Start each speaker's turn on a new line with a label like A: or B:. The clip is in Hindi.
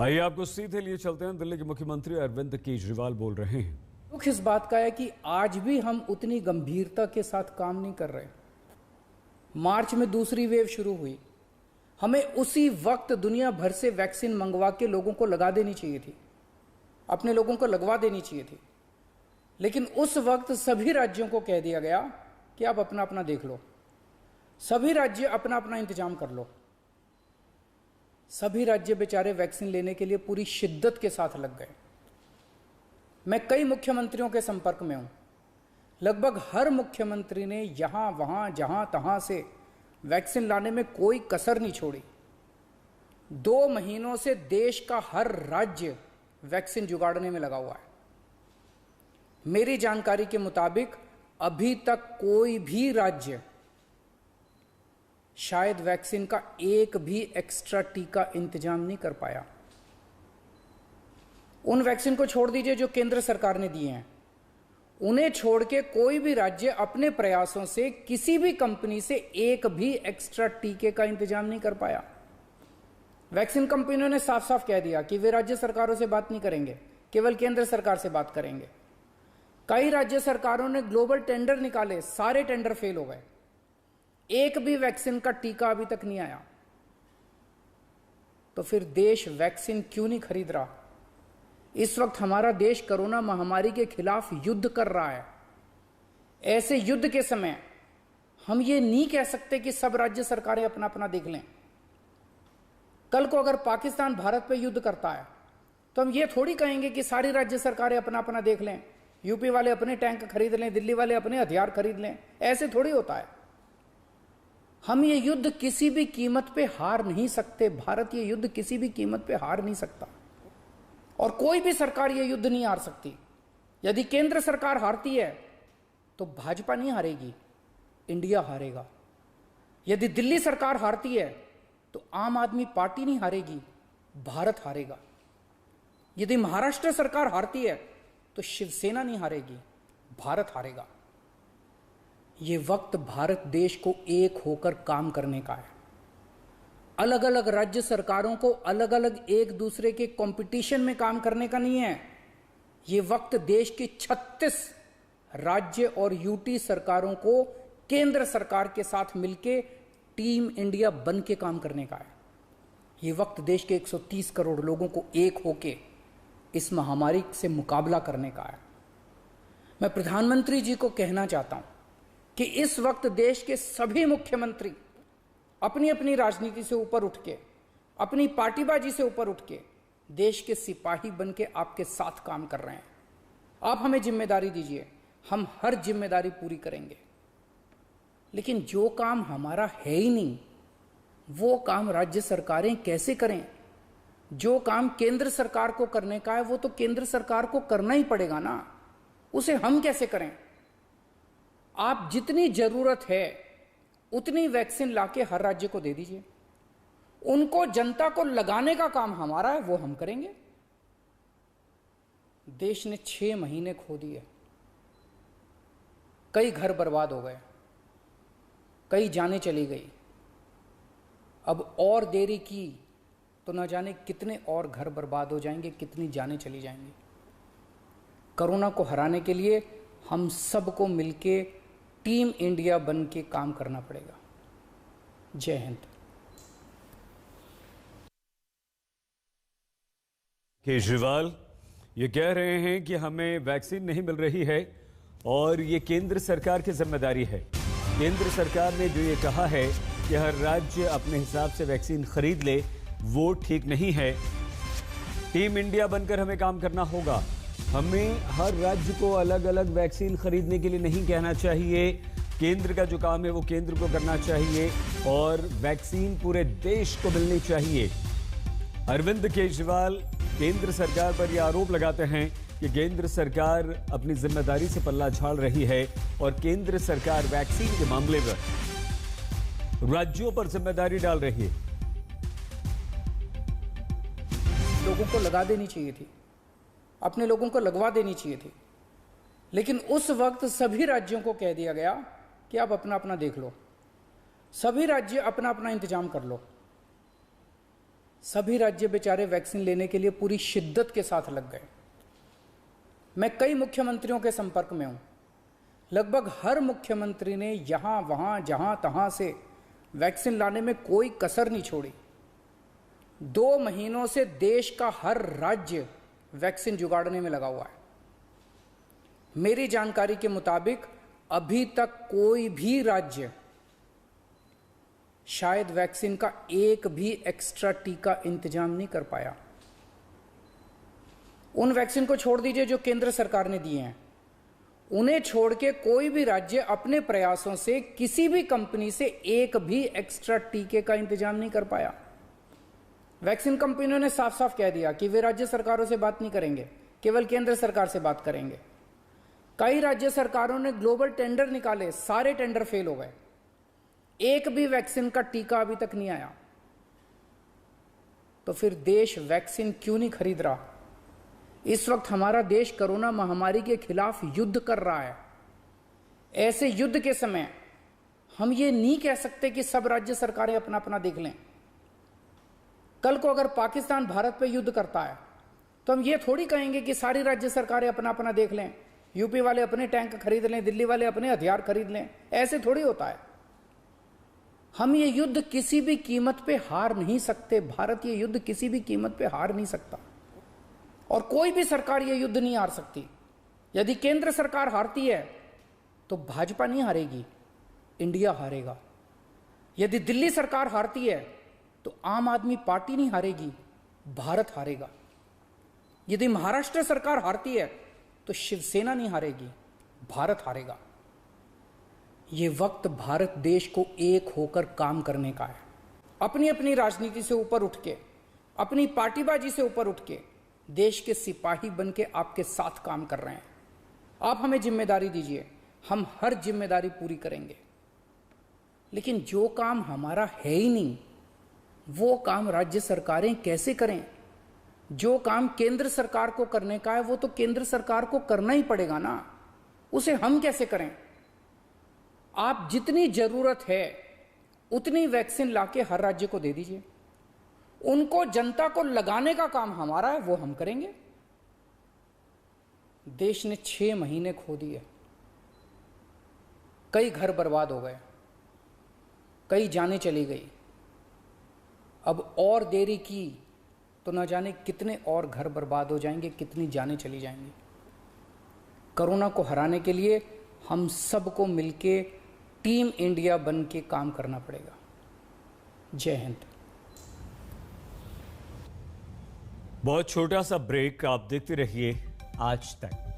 A: आइए आपको सीधे लिए चलते हैं। दिल्ली के मुख्यमंत्री अरविंद केजरीवाल बोल रहे हैं।
B: दुख इस बात का है कि आज भी हम उतनी गंभीरता के साथ काम नहीं कर रहे। मार्च में दूसरी वेव शुरू हुई, हमें उसी वक्त दुनिया भर से वैक्सीन मंगवा के लोगों को लगा देनी चाहिए थी, अपने लोगों को लगवा देनी चाहिए थी। लेकिन उस वक्त सभी राज्यों को कह दिया गया कि आप अपना अपना देख लो, सभी राज्य अपना अपना इंतजाम कर लो। सभी राज्य बेचारे वैक्सीन लेने के लिए पूरी शिद्दत के साथ लग गए। मैं कई मुख्यमंत्रियों के संपर्क में हूं, लगभग हर मुख्यमंत्री ने यहां वहां जहां तहां से वैक्सीन लाने में कोई कसर नहीं छोड़ी। 2 महीनों से देश का हर राज्य वैक्सीन जुगाड़ने में लगा हुआ है। मेरी जानकारी के मुताबिक अभी तक कोई भी राज्य शायद वैक्सीन का एक भी एक्स्ट्रा टीका इंतजाम नहीं कर पाया। उन वैक्सीन को छोड़ दीजिए जो केंद्र सरकार ने दिए हैं, उन्हें छोड़ के कोई भी राज्य अपने प्रयासों से किसी भी कंपनी से एक भी एक्स्ट्रा टीके का इंतजाम नहीं कर पाया। वैक्सीन कंपनियों ने साफ साफ कह दिया कि वे राज्य सरकारों से बात नहीं करेंगे, केवल केंद्र सरकार से बात करेंगे। कई राज्य सरकारों ने ग्लोबल टेंडर निकाले, सारे टेंडर फेल हो गए। एक भी वैक्सीन का टीका अभी तक नहीं आया। तो फिर देश वैक्सीन क्यों नहीं खरीद रहा? इस वक्त हमारा देश कोरोना महामारी के खिलाफ युद्ध कर रहा है। ऐसे युद्ध के समय हम ये नहीं कह सकते कि सब राज्य सरकारें अपना अपना देख लें। कल को अगर पाकिस्तान भारत पे युद्ध करता है तो हम ये थोड़ी कहेंगे कि सारी राज्य सरकारें अपना अपना देख लें, यूपी वाले अपने टैंक खरीद लें, दिल्ली वाले अपने हथियार खरीद लें। ऐसे थोड़ी होता है। हम ये युद्ध किसी भी कीमत पे हार नहीं सकते। भारत ये युद्ध किसी भी कीमत पे हार नहीं सकता और कोई भी सरकार ये युद्ध नहीं हार सकती। यदि केंद्र सरकार हारती है तो भाजपा नहीं हारेगी, इंडिया हारेगा। यदि दिल्ली सरकार हारती है तो आम आदमी पार्टी नहीं हारेगी, भारत हारेगा। यदि महाराष्ट्र सरकार हारती है तो शिवसेना नहीं हारेगी, भारत हारेगा। ये वक्त भारत देश को एक होकर काम करने का है। अलग अलग राज्य सरकारों को अलग अलग एक दूसरे के कंपटीशन में काम करने का नहीं है। ये वक्त देश की 36 राज्य और यूटी सरकारों को केंद्र सरकार के साथ मिलके टीम इंडिया बन के काम करने का है। ये वक्त देश के 130 करोड़ लोगों को एक होके इस महामारी से मुकाबला करने का है। मैं प्रधानमंत्री जी को कहना चाहता हूं कि इस वक्त देश के सभी मुख्यमंत्री अपनी अपनी राजनीति से ऊपर उठ के, अपनी पार्टीबाजी से ऊपर उठ के देश के सिपाही बन के आपके साथ काम कर रहे हैं। आप हमें जिम्मेदारी दीजिए, हम हर जिम्मेदारी पूरी करेंगे। लेकिन जो काम हमारा है ही नहीं, वो काम राज्य सरकारें कैसे करें? जो काम केंद्र सरकार को करने का है वो तो केंद्र सरकार को करना ही पड़ेगा ना, उसे हम कैसे करें? आप जितनी जरूरत है उतनी वैक्सीन लाके हर राज्य को दे दीजिए। उनको जनता को लगाने का काम हमारा है, वो हम करेंगे। देश ने 6 महीने खो दिए, कई घर बर्बाद हो गए, कई जानें चली गई। अब और देरी की तो न जाने कितने और घर बर्बाद हो जाएंगे, कितनी जानें चली जाएंगी। कोरोना को हराने के लिए हम सबको मिलके टीम इंडिया बन के काम करना पड़ेगा। जय हिंद।
A: केजरीवाल ये कह रहे हैं कि हमें वैक्सीन नहीं मिल रही है और ये केंद्र सरकार की जिम्मेदारी है। केंद्र सरकार ने जो ये कहा है कि हर राज्य अपने हिसाब से वैक्सीन खरीद ले, वो ठीक नहीं है। टीम इंडिया बनकर हमें काम करना होगा। हमें हर राज्य को अलग अलग वैक्सीन खरीदने के लिए नहीं कहना चाहिए। केंद्र का जो काम है वो केंद्र को करना चाहिए और वैक्सीन पूरे देश को मिलनी चाहिए। अरविंद केजरीवाल केंद्र सरकार पर यह आरोप लगाते हैं कि केंद्र सरकार अपनी जिम्मेदारी से पल्ला झाड़ रही है और केंद्र सरकार वैक्सीन के मामले में राज्यों पर जिम्मेदारी डाल रही है।
B: लोगों को लगा देनी चाहिए थी, अपने लोगों को लगवा देनी चाहिए थी। लेकिन उस वक्त सभी राज्यों को कह दिया गया कि आप अपना अपना देख लो, सभी राज्य अपना अपना इंतजाम कर लो। सभी राज्य बेचारे वैक्सीन लेने के लिए पूरी शिद्दत के साथ लग गए। मैं कई मुख्यमंत्रियों के संपर्क में हूं। लगभग हर मुख्यमंत्री ने यहां वहां जहां तहां से वैक्सीन लाने में कोई कसर नहीं छोड़ी। 2 महीनों से देश का हर राज्य वैक्सीन जुगाड़ने में लगा हुआ है। मेरी जानकारी के मुताबिक अभी तक कोई भी राज्य शायद वैक्सीन का एक भी एक्स्ट्रा टीका इंतजाम नहीं कर पाया। उन वैक्सीन को छोड़ दीजिए जो केंद्र सरकार ने दिए हैं, उन्हें छोड़ के कोई भी राज्य अपने प्रयासों से किसी भी कंपनी से एक भी एक्स्ट्रा टीके का इंतजाम नहीं कर पाया। वैक्सीन कंपनियों ने साफ साफ कह दिया कि वे राज्य सरकारों से बात नहीं करेंगे, केवल केंद्र सरकार से बात करेंगे। कई राज्य सरकारों ने ग्लोबल टेंडर निकाले, सारे टेंडर फेल हो गए। एक भी वैक्सीन का टीका अभी तक नहीं आया। तो फिर देश वैक्सीन क्यों नहीं खरीद रहा? इस वक्त हमारा देश कोरोना महामारी के खिलाफ युद्ध कर रहा है। ऐसे युद्ध के समय हम ये नहीं कह सकते कि सब राज्य सरकारें अपना अपना देख लें। कल को अगर पाकिस्तान भारत पे युद्ध करता है तो हम ये थोड़ी कहेंगे कि सारी राज्य सरकारें अपना अपना देख लें, यूपी वाले अपने टैंक खरीद लें, दिल्ली वाले अपने हथियार खरीद लें। ऐसे थोड़ी होता है। हम ये युद्ध किसी भी कीमत पे हार नहीं सकते। भारत ये युद्ध किसी भी कीमत पे हार नहीं सकता और कोई भी सरकार ये युद्ध नहीं हार सकती। यदि केंद्र सरकार हारती है तो भाजपा नहीं हारेगी, इंडिया हारेगा। यदि दिल्ली सरकार हारती है तो आम आदमी पार्टी नहीं हारेगी, भारत हारेगा। यदि महाराष्ट्र सरकार हारती है तो शिवसेना नहीं हारेगी, भारत हारेगा। ये वक्त भारत देश को एक होकर काम करने का है। अपनी अपनी राजनीति से ऊपर उठ के, अपनी पार्टीबाजी से ऊपर उठ के देश के सिपाही बन के आपके साथ काम कर रहे हैं। आप हमें जिम्मेदारी दीजिए, हम हर जिम्मेदारी पूरी करेंगे। लेकिन जो काम हमारा है ही नहीं वो काम राज्य सरकारें कैसे करें? जो काम केंद्र सरकार को करने का है वो तो केंद्र सरकार को करना ही पड़ेगा ना, उसे हम कैसे करें? आप जितनी जरूरत है उतनी वैक्सीन लाके हर राज्य को दे दीजिए। उनको जनता को लगाने का काम हमारा है, वो हम करेंगे। देश ने 6 महीने खो दिए, कई घर बर्बाद हो गए, कई जानें चली गई। अब और देरी की तो न जाने कितने और घर बर्बाद हो जाएंगे, कितनी जानें चली जाएंगी। कोरोना को हराने के लिए हम सबको मिलके टीम इंडिया बन के काम करना पड़ेगा। जय हिंद।
A: बहुत छोटा सा ब्रेक, आप देखते रहिए आज तक।